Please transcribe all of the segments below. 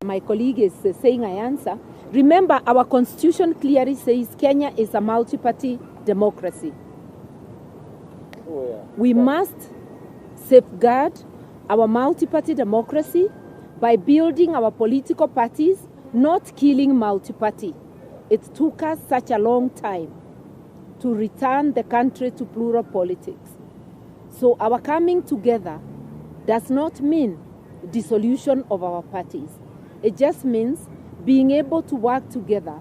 my colleague is saying I answer. Remember, our constitution clearly says Kenya is a multi-party democracy. Oh, yeah. We must safeguard our multi-party democracy by building our political parties, not killing multi-party. It took us such a long time to return the country to plural politics. So our coming together does not mean dissolution of our parties. It just means being able to work together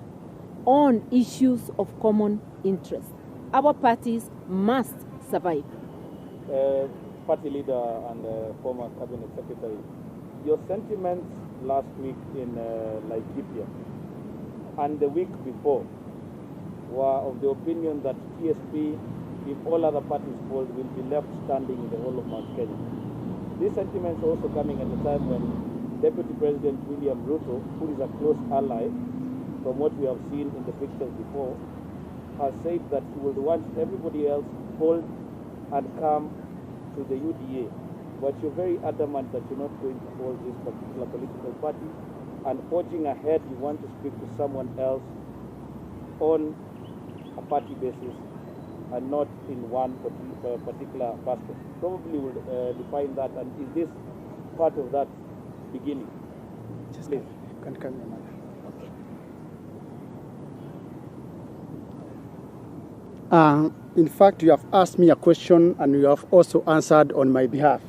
on issues of common interest. Our parties must survive. Party leader and former cabinet secretary, your sentiments last week in Laikipia and the week before were of the opinion that TSP, if all other parties fall, will be left standing in the whole of Mount Kenya. These sentiments are also coming at a time when Deputy President William Ruto, who is a close ally from what we have seen in the pictures before, has said that he would want everybody else hold and come to the UDA. But you're very adamant that you're not going to hold this particular political party, and forging ahead, you want to speak to someone else on a party basis and not in one particular basket. Probably will define that, and is this part of that beginning? Just please. Can come in. Okay. In fact, you have asked me a question and you have also answered on my behalf.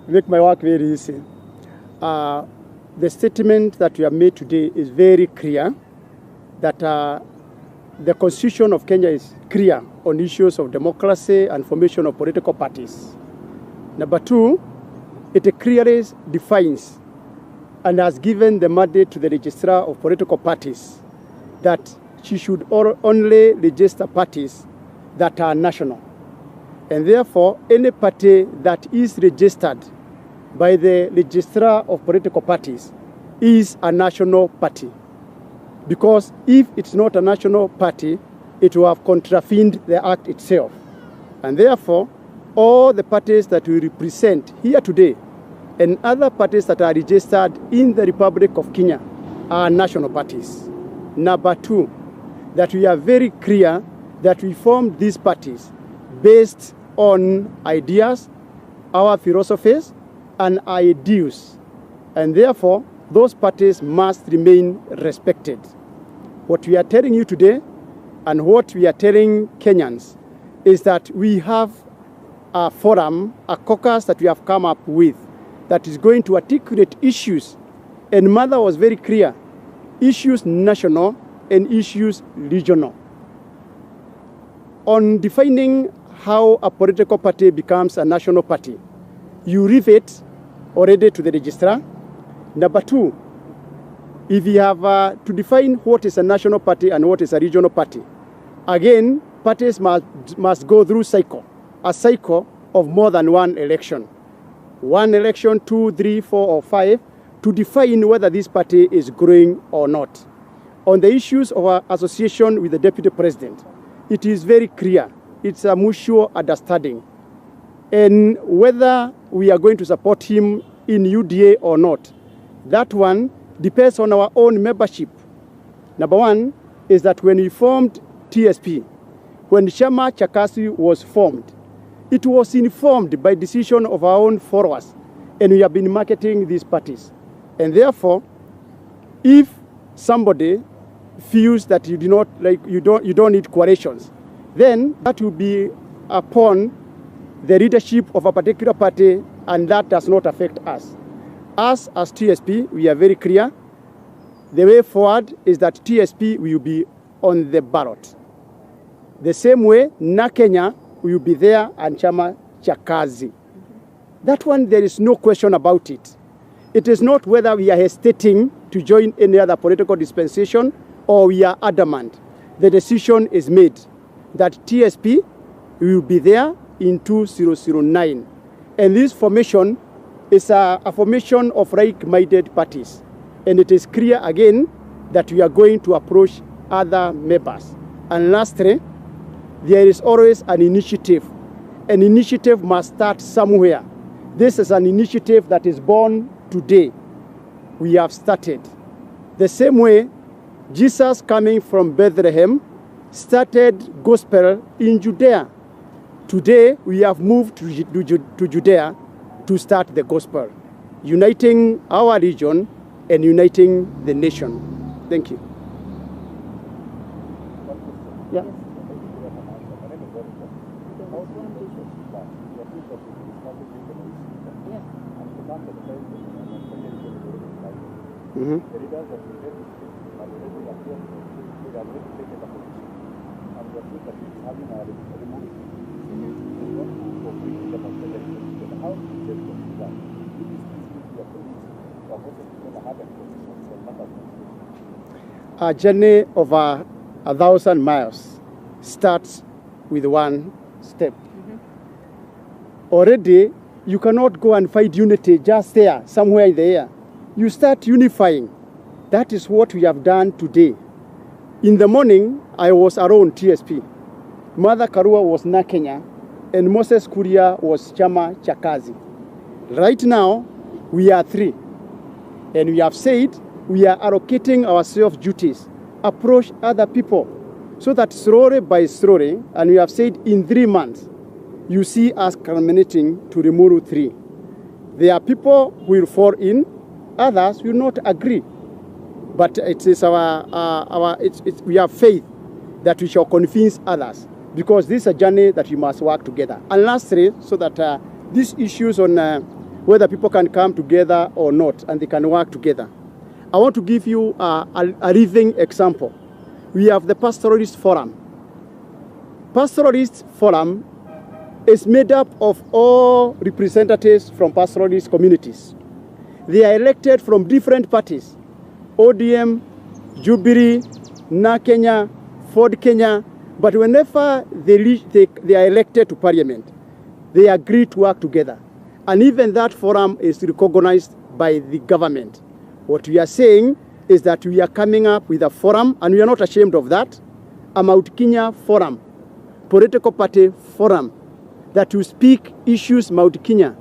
Make my work very easy. The statement that you have made today is very clear that the Constitution of Kenya is clear on issues of democracy and formation of political parties. Number two, it clearly defines and has given the mandate to the registrar of political parties that she should only register parties that are national. And therefore, any party that is registered by the registrar of political parties is a national party. Because if it's not a national party, it will have contravened the Act itself. And therefore, all the parties that we represent here today and other parties that are registered in the Republic of Kenya are national parties. Number two, that we are very clear that we formed these parties based on ideas, our philosophies, and ideals. And therefore, those parties must remain respected. What we are telling you today and what we are telling Kenyans is that we have a forum, a caucus that we have come up with that is going to articulate issues. And Mother was very clear, issues national and issues regional. On defining how a political party becomes a national party, you leave it already to the registrar. Number two, if you have to define what is a national party and what is a regional party, again, parties must go through a cycle of more than one election. One election, 2, 3, 4, or 5, to define whether this party is growing or not. On the issues of our association with the Deputy President, it is very clear. It's a mutual understanding. And whether we are going to support him in UDA or not, that one depends on our own membership. Number one is that when we formed TSP, when Chama Chakasi was formed, it was informed by decision of our own followers, and we have been marketing these parties. And therefore, if somebody feels that you do not you don't need coalitions, then that will be upon the leadership of a particular party, and that does not affect us. Us as TSP, we are very clear. The way forward is that TSP will be on the ballot. The same way, Na Kenya will be there and Chama Chakazi. That one, there is no question about it. It is not whether we are hesitating to join any other political dispensation or we are adamant. The decision is made that TSP will be there in 2009. And this formation is a formation of like-minded parties. And it is clear again that we are going to approach other members. And lastly, there is always an initiative. An initiative must start somewhere. This is an initiative that is born today we have started. The same way Jesus coming from Bethlehem started gospel in Judea. Today we have moved to Judea to start the gospel, uniting our region and uniting the nation. Thank you. Yeah. Mm-hmm. A journey of 1,000 miles starts with one step. Already, you cannot go and find unity just there, somewhere in the air. You start unifying. That is what we have done today. In the morning, I was around TSP. Mother Karua was Nakenya, and Moses Kuria was Chama Chakazi. Right now, we are 3. And we have said we are allocating ourselves duties, approach other people, so that slowly by slowly, and we have said in 3 months, you see us culminating to Limuru 3. There are people who will fall in, others will not agree. But it is we have faith that we shall convince others, because this is a journey that we must work together. And lastly, so that these issues on whether people can come together or not, and they can work together. I want to give you a living example. We have the Pastoralist Forum. Pastoralist Forum is made up of all representatives from pastoralist communities. They are elected from different parties: ODM, Jubilee, Na Kenya, Ford Kenya. But whenever they are elected to parliament, they agree to work together. And even that forum is recognized by the government. What we are saying is that we are coming up with a forum, and we are not ashamed of that, a Mount Kenya forum, political party forum, that will speak issues Mount Kenya.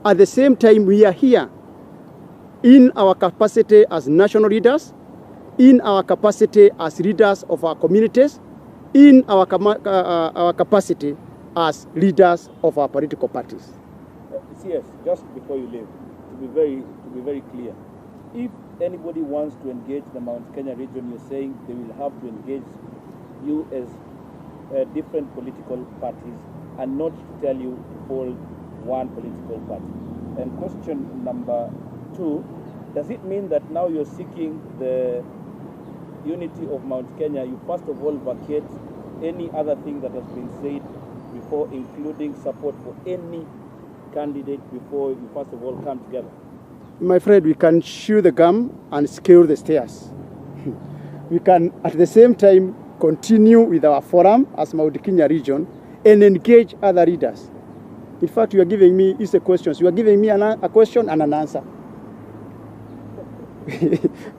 At the same time, we are here in our capacity as national leaders, in our capacity as leaders of our communities, in our capacity as leaders of our political parties. CS, just before you leave, to be very clear, if anybody wants to engage the Mount Kenya region, you're saying they will have to engage you as different political parties and not tell you to hold one political party. And question number 2, does it mean that now you're seeking the unity of Mount Kenya, you first of all vacate any other thing that has been said before, including support for any candidate, before you first of all come together? My friend, we can chew the gum and scale the stairs. We can, at the same time, continue with our forum as Mount Kenya region and engage other leaders. In fact, you are giving me a question. You are giving me a question and an answer.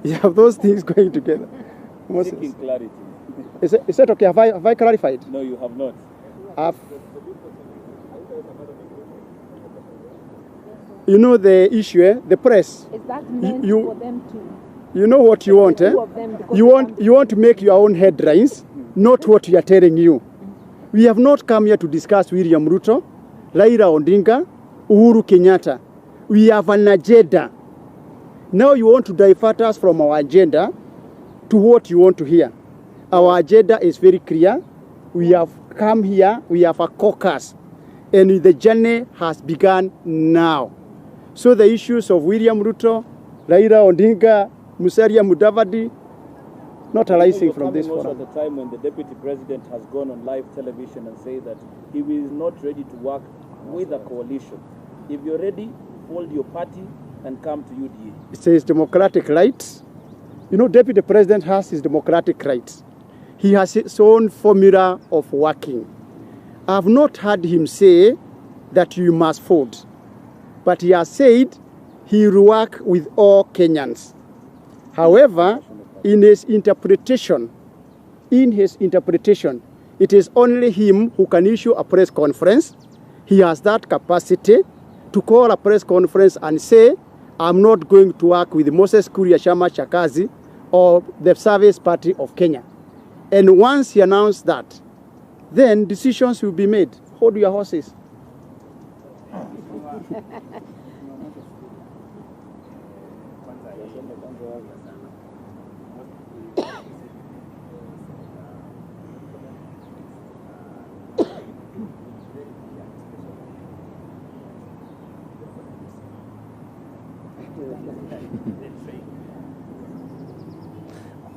You have those things going together. Seeking clarity. Is that okay? Have I clarified? No, you have not. You know the issue, the press. Is that meant for them to? You know what you want, eh? You want to make your own headlines, not what we are telling you. We have not come here to discuss William Ruto, Raila Odinga, Uhuru Kenyatta. We have an agenda. Now you want to divert us from our agenda to what you want to hear. Our agenda is very clear. We have come here, we have a caucus, and the journey has begun now. So the issues of William Ruto, Raila Odinga, Musalia Mudavadi, not arising from this forum. At the time when the deputy president has gone on live television and said that he is not ready to work with a coalition. If you're ready, hold your party and come to UDA. It's his democratic rights. You know, deputy president has his democratic rights. He has his own formula of working. I have not heard him say that you must fold, but he has said he will work with all Kenyans. However, in his interpretation, it is only him who can issue a press conference. He has that capacity to call a press conference and say, I'm not going to work with Moses Kuria Chama cha Kazi or the Service Party of Kenya. And once he announced that, then decisions will be made. Hold your horses.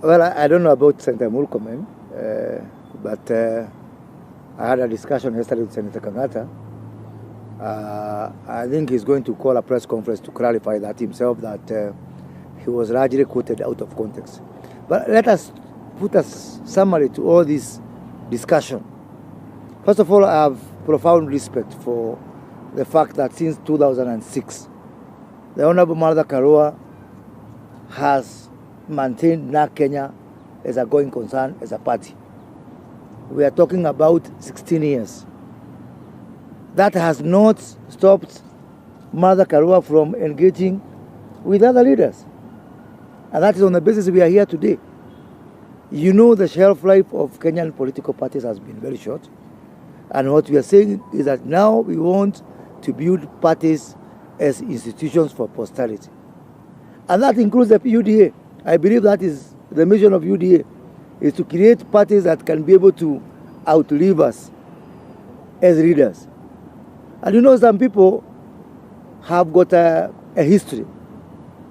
Well, I don't know about Senator Murkomen, but I had a discussion yesterday with Senator Kangata. I think he's going to call a press conference to clarify that himself, that he was largely quoted out of context. But let us put a summary to all this discussion. First of all, I have profound respect for the fact that since 2006, the Honorable Martha Karua has maintained NARC Kenya as a going concern, as a party. We are talking about 16 years. That has not stopped Martha Karua from engaging with other leaders. And that is on the basis we are here today. You know, the shelf life of Kenyan political parties has been very short. And what we are saying is that now we want to build parties as institutions for posterity. And that includes the UDA. I believe that is the mission of UDA, is to create parties that can be able to outlive us as leaders. And you know, some people have got a history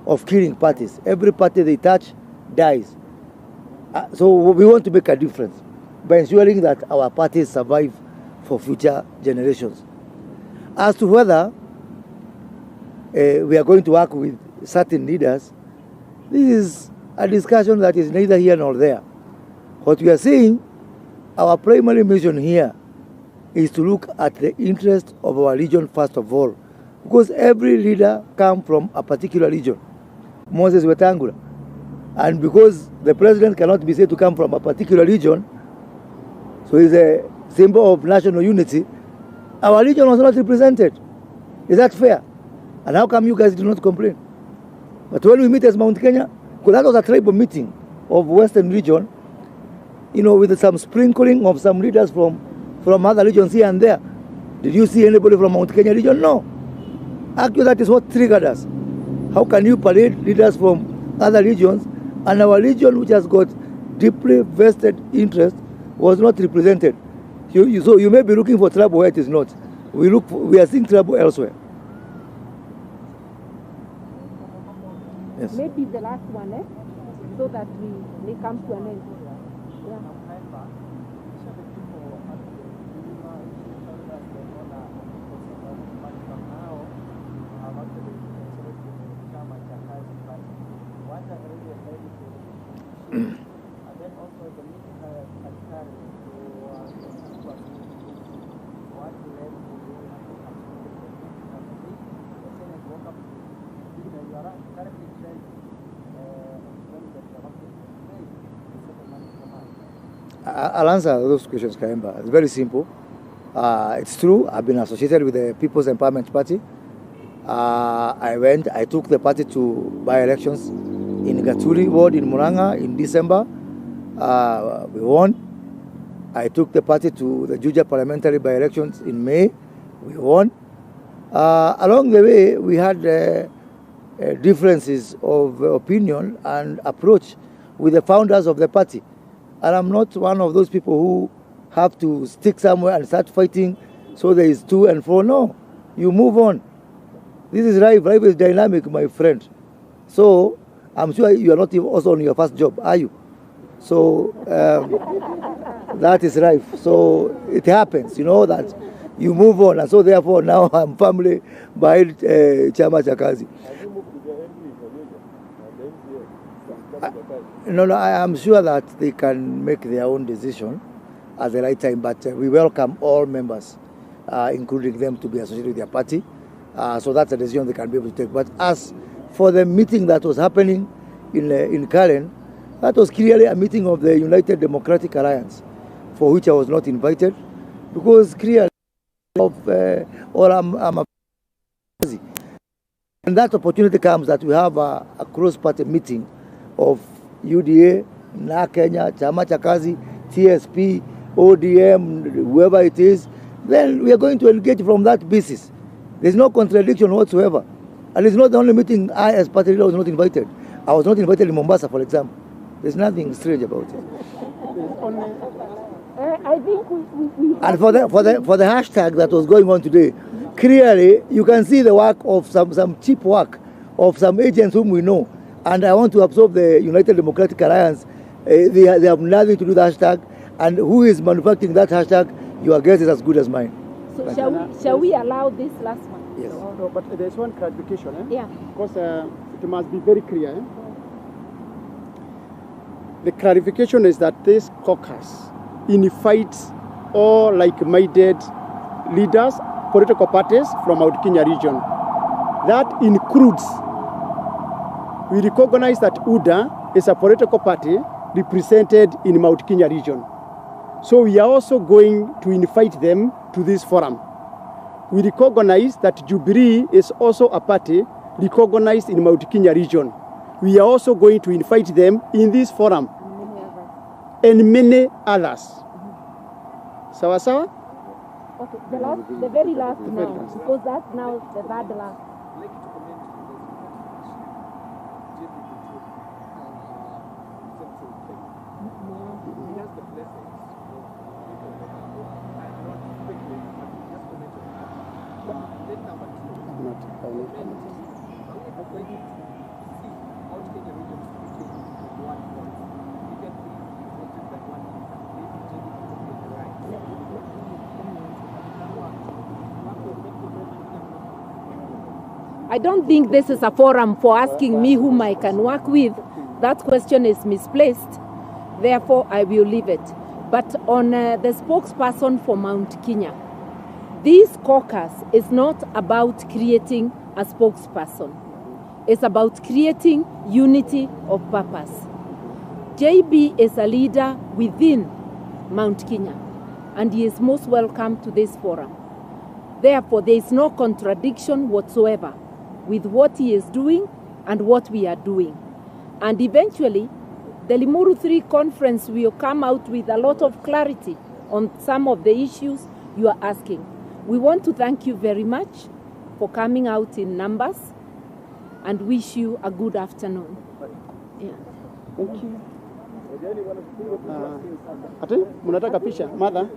of killing parties. Every party they touch dies. So we want to make a difference by ensuring that our parties survive for future generations. As to whether we are going to work with certain leaders, this is a discussion that is neither here nor there. What we are saying, our primary mission here is to look at the interest of our region first of all, because every leader comes from a particular region. Moses Wetangula. And because the president cannot be said to come from a particular region, so he's a symbol of national unity, our region was not represented. Is that fair? And how come you guys do not complain? But when we meet as Mount Kenya, because that was a tribal meeting of Western region, you know, with some sprinkling of some leaders from other regions here and there. Did you see anybody from Mount Kenya region? No. Actually, that is what triggered us. How can you parade leaders from other regions, and our region, which has got deeply vested interest, was not represented? So you may be looking for trouble where it is not. We are seeing trouble elsewhere. Yes. Maybe the last one, so that we may come to an end. Yeah. I'll answer those questions, Kaemba. It's very simple. It's true, I've been associated with the People's Empowerment Party. I took the party to by-elections in Gaturi Ward in Muranga in December. We won. I took the party to the Juja parliamentary by-elections in May. We won. Along the way, we had differences of opinion and approach with the founders of the party. And I'm not one of those people who have to stick somewhere and start fighting so there is to and fro. No, you move on. This is life. Life is dynamic, my friend. So I'm sure you are not even also on your first job, are you? So that is life. So it happens, you know, that you move on. And so therefore now I'm firmly behind Chama cha Kazi. No, I am sure that they can make their own decision at the right time, but we welcome all members, including them, to be associated with their party. So that's a decision they can be able to take. But as for the meeting that was happening in Karen, that was clearly a meeting of the United Democratic Alliance, for which I was not invited, because clearly I'm a And that opportunity comes that we have a cross-party meeting of UDA, Na Kenya, Chama cha Kazi, TSP, ODM, whoever it is. Then we are going to engage from that basis. There's no contradiction whatsoever. And it's not the only meeting I, as party leader, was not invited. I was not invited in Mombasa, for example. There's nothing strange about it. I think we And for the hashtag that was going on today, clearly you can see the work of some cheap work of some agents whom we know. And I want to absorb the United Democratic Alliance. They have nothing to do with the hashtag. And who is manufacturing that hashtag? Your guess is as good as mine. So shall we allow this last one? Yes. No, but there's one clarification. Yeah. Because it must be very clear. The clarification is that this caucus invites all like-minded leaders, political parties from Mount Kenya region. That includes, we recognize that UDA is a political party represented in Mount Kenya region. So we are also going to invite them to this forum. We recognize that Jubilee is also a party recognized in Mount Kenya region. We are also going to invite them in this forum and many others. Sawa sawa? Okay, the very last now, because that's now the third last. I don't think this is a forum for asking me whom I can work with. That question is misplaced. Therefore, I will leave it. But on the spokesperson for Mount Kenya, this caucus is not about creating a spokesperson. It's about creating unity of purpose. JB is a leader within Mount Kenya, and he is most welcome to this forum. Therefore, there is no contradiction whatsoever with what he is doing and what we are doing. And eventually, the Limuru 3 conference will come out with a lot of clarity on some of the issues you are asking. We want to thank you very much for coming out in numbers and wish you a good afternoon. Yeah. Thank you. Ati, munataka picha, mother?